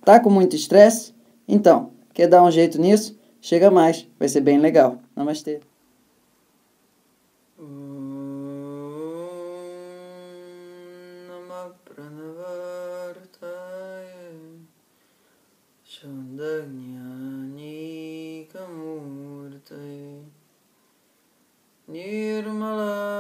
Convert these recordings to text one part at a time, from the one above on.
Tá com muito estresse? Então, quer dar um jeito nisso? Chega mais, vai ser bem legal. Namastê. Nirmalaya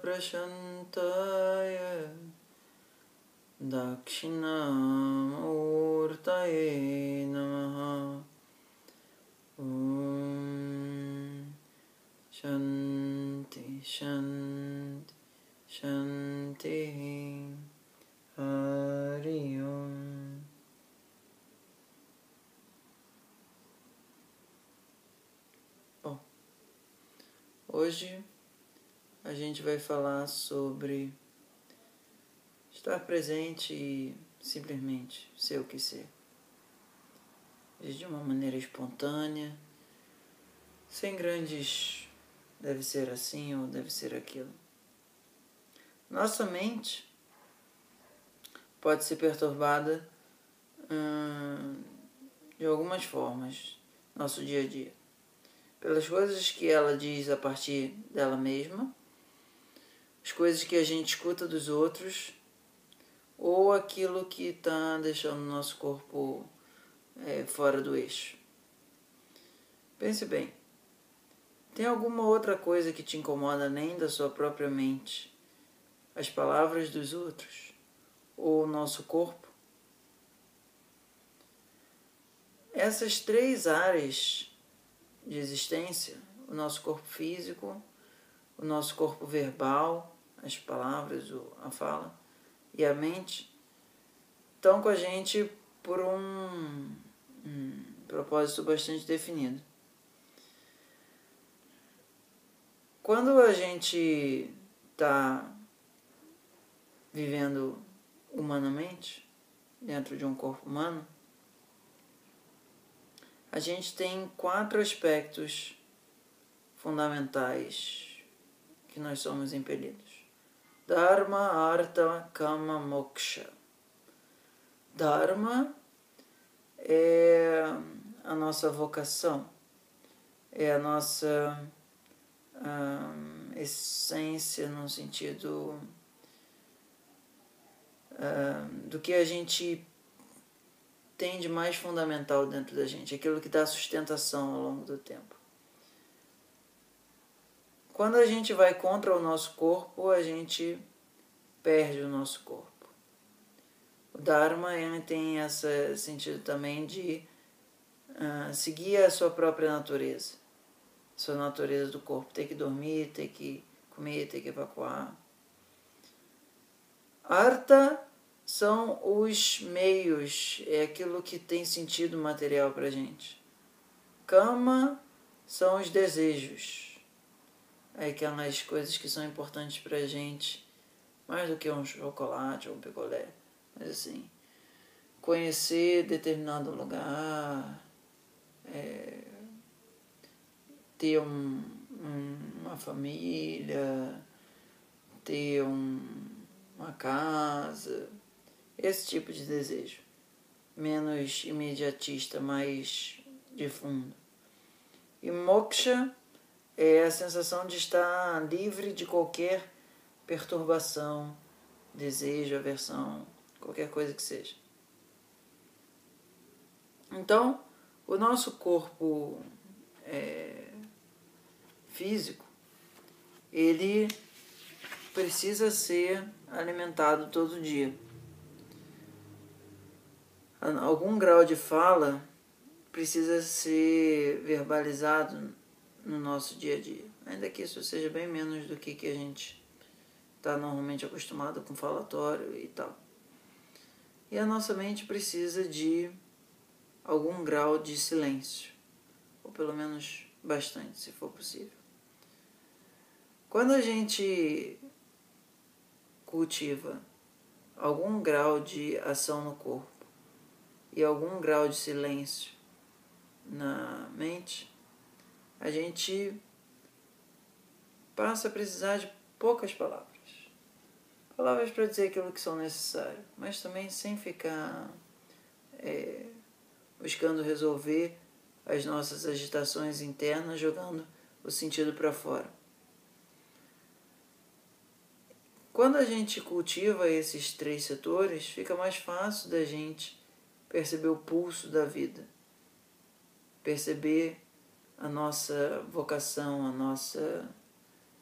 Prashantaya Dakshinamurtaye Namaha. Shanti Shanti Shanti Hari Om. Bom, hoje a gente vai falar sobre estar presente e simplesmente ser o que ser. De uma maneira espontânea, sem grandes deve ser assim ou deve ser aquilo. Nossa mente pode ser perturbada de algumas formas, nosso dia a dia. Pelas coisas que ela diz a partir dela mesma, as coisas que a gente escuta dos outros, ou aquilo que está deixando o nosso corpo fora do eixo. Pense bem, tem alguma outra coisa que te incomoda além da sua própria mente? As palavras dos outros? Ou o nosso corpo? Essas três áreas de existência, o nosso corpo físico, o nosso corpo verbal, as palavras, a fala, e a mente, estão com a gente por um propósito bastante definido. Quando a gente está vivendo humanamente, dentro de um corpo humano, a gente tem 4 aspectos fundamentais que nós somos impelidos. Dharma, Artha, Kama, Moksha. Dharma é a nossa vocação, é a nossa essência no sentido do que a gente tem de mais fundamental dentro da gente, aquilo que dá sustentação ao longo do tempo. Quando a gente vai contra o nosso corpo, a gente perde o nosso corpo. O Dharma tem esse sentido também de seguir a sua própria natureza, a sua natureza do corpo, ter que dormir, ter que comer, ter que evacuar. Artha são os meios, é aquilo que tem sentido material para a gente. Kama são os desejos, aquelas coisas que são importantes para a gente, mais do que um chocolate ou um picolé. Mas assim, conhecer determinado lugar, ter uma família, ter uma casa, esse tipo de desejo, menos imediatista, mais de fundo. E moksha é a sensação de estar livre de qualquer perturbação, desejo, aversão, qualquer coisa que seja. Então, o nosso corpo físico, ele precisa ser alimentado todo dia. Algum grau de fala precisa ser verbalizado no nosso dia a dia, ainda que isso seja bem menos do que a gente está normalmente acostumado com falatório e tal. E a nossa mente precisa de algum grau de silêncio, ou pelo menos bastante, se for possível. Quando a gente cultiva algum grau de ação no corpo e algum grau de silêncio na mente, a gente passa a precisar de poucas palavras. Palavras para dizer aquilo que são necessárias, mas também sem ficar buscando resolver as nossas agitações internas, jogando o sentido para fora. Quando a gente cultiva esses 3 setores, fica mais fácil da gente perceber o pulso da vida, perceber a nossa vocação, a nosso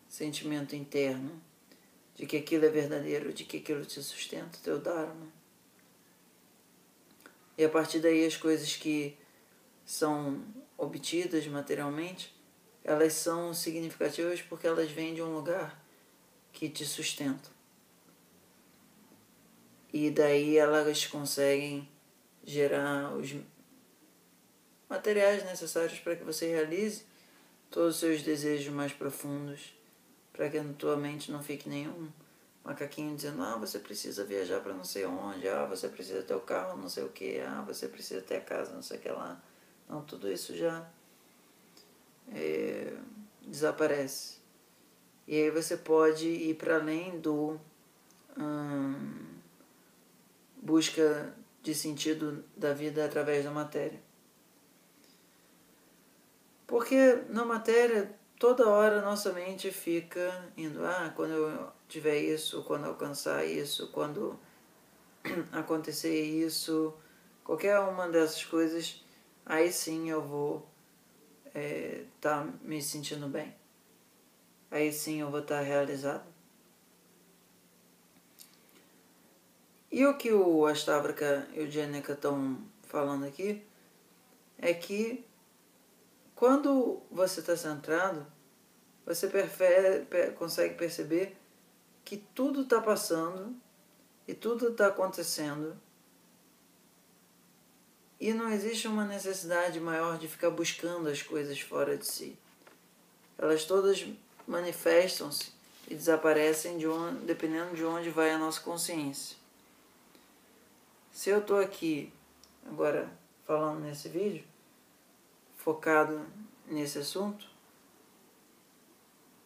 sentimento interno, de que aquilo é verdadeiro, de que aquilo te sustenta, teu Dharma. E a partir daí as coisas que são obtidas materialmente, elas são significativas porque elas vêm de um lugar que te sustenta. E daí elas conseguem gerar os materiais necessários para que você realize todos os seus desejos mais profundos, para que na tua mente não fique nenhum macaquinho dizendo: você precisa viajar para não sei onde, você precisa ter o carro não sei o que, você precisa ter a casa não sei o que lá. Não, tudo isso já desaparece. E aí você pode ir para além do busca de sentido da vida através da matéria. Porque na matéria, toda hora nossa mente fica indo: quando eu tiver isso, quando eu alcançar isso, quando acontecer isso, qualquer uma dessas coisas, aí sim eu vou tá me sentindo bem. Aí sim eu vou estar realizado. E o que o Astavaka e o Janaka estão falando aqui é que quando você está centrado, você consegue perceber que tudo está passando e tudo está acontecendo e não existe uma necessidade maior de ficar buscando as coisas fora de si. Elas todas manifestam-se e desaparecem dependendo de onde vai a nossa consciência. Se eu estou aqui agora falando nesse vídeo, focado nesse assunto,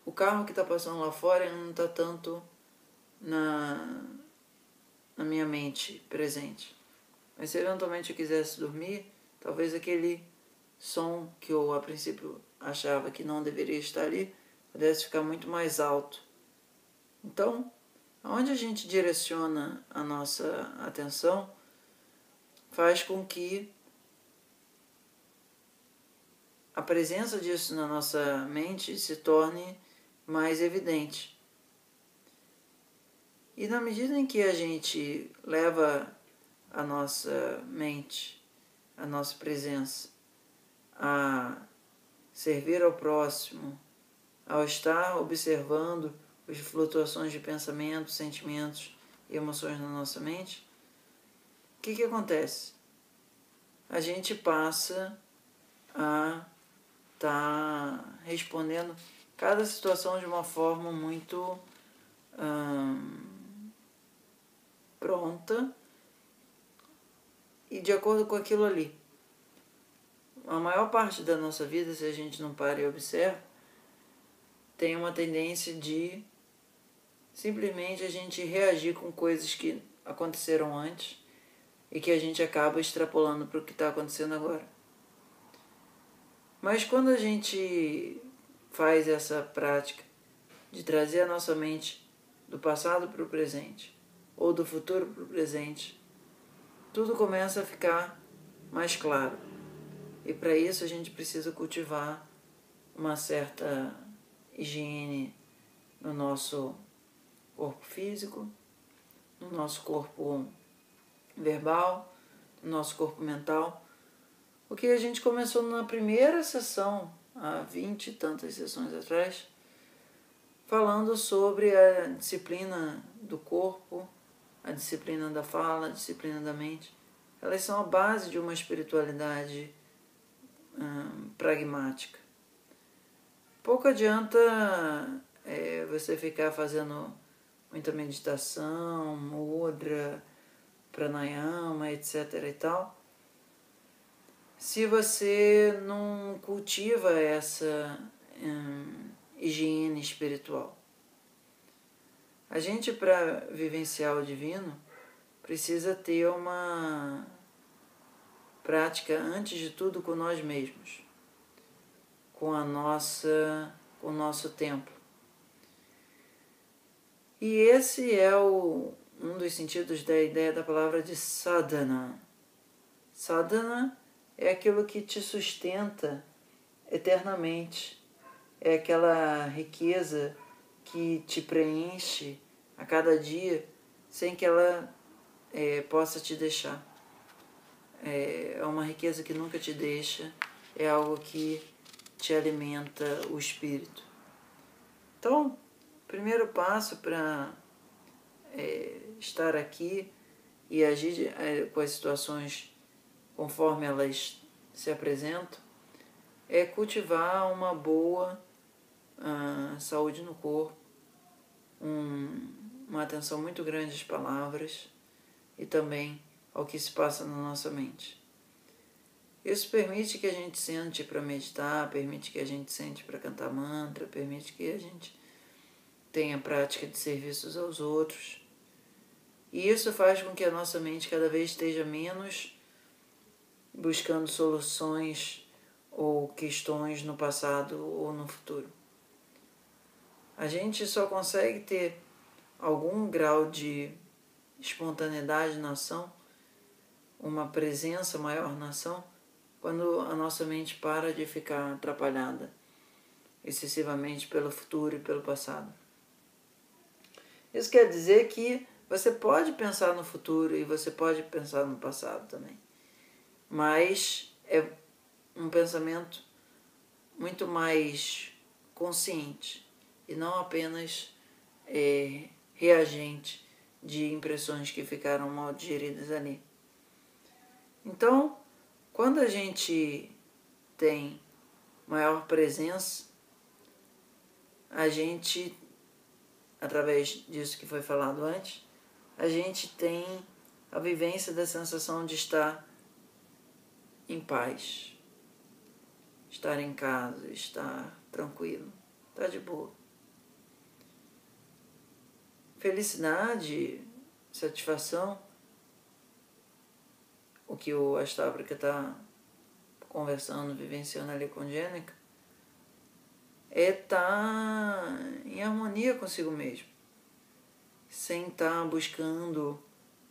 o carro que está passando lá fora não está tanto na minha mente presente. Mas se eventualmente eu quisesse dormir, talvez aquele som que eu a princípio achava que não deveria estar ali pudesse ficar muito mais alto. Então, aonde a gente direciona a nossa atenção faz com que a presença disso na nossa mente se torne mais evidente. E na medida em que a gente leva a nossa mente, a nossa presença, a servir ao próximo, ao estar observando as flutuações de pensamentos, sentimentos e emoções na nossa mente, o que acontece? A gente passa a estar respondendo cada situação de uma forma muito pronta e de acordo com aquilo ali. A maior parte da nossa vida, se a gente não para e observa, tem uma tendência de simplesmente a gente reagir com coisas que aconteceram antes e que a gente acaba extrapolando para o que está acontecendo agora. Mas quando a gente faz essa prática de trazer a nossa mente do passado para o presente ou do futuro para o presente, tudo começa a ficar mais claro. E para isso a gente precisa cultivar uma certa higiene no nosso corpo físico, no nosso corpo verbal, no nosso corpo mental. O que a gente começou na primeira sessão, há 20 e tantas sessões atrás, falando sobre a disciplina do corpo, a disciplina da fala, a disciplina da mente. Elas são a base de uma espiritualidade pragmática. Pouco adianta você ficar fazendo muita meditação, mudra, pranayama, etc. e tal, se você não cultiva essa higiene espiritual. A gente, para vivenciar o divino, precisa ter uma prática, antes de tudo, com nós mesmos, com o nosso tempo. E esse é um dos sentidos da ideia da palavra de sadhana. Sadhana é aquilo que te sustenta eternamente, é aquela riqueza que te preenche a cada dia sem que ela possa te deixar. É uma riqueza que nunca te deixa, é algo que te alimenta o espírito. Então, o primeiro passo para estar aqui e agir com as situações conforme elas se apresentam é cultivar uma boa saúde no corpo, uma atenção muito grande às palavras e também ao que se passa na nossa mente. Isso permite que a gente sente para meditar, permite que a gente sente para cantar mantra, permite que a gente tenha prática de serviços aos outros. E isso faz com que a nossa mente cada vez esteja menos buscando soluções ou questões no passado ou no futuro. A gente só consegue ter algum grau de espontaneidade na ação, uma presença maior na ação, quando a nossa mente para de ficar atrapalhada excessivamente pelo futuro e pelo passado. Isso quer dizer que você pode pensar no futuro e você pode pensar no passado também. Mas é um pensamento muito mais consciente e não apenas reagente de impressões que ficaram mal digeridas ali. Então, quando a gente tem maior presença, a gente, através disso que foi falado antes, a gente tem a vivência da sensação de estar em paz, estar em casa, estar tranquilo, estar de boa. Felicidade, satisfação, o que o Ashtavakra está conversando, vivenciando ali com Janaka, é estar em harmonia consigo mesmo, sem estar buscando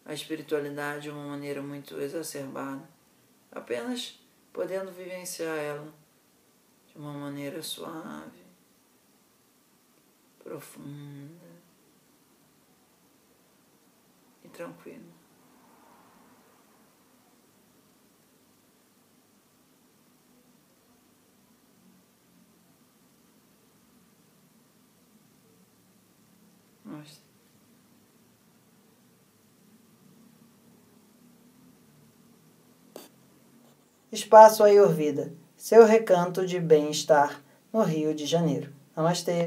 a espiritualidade de uma maneira muito exacerbada, apenas podendo vivenciar ela de uma maneira suave, profunda e tranquila. Nossa. Espaço Ayurveda, seu recanto de bem-estar no Rio de Janeiro. Namastê!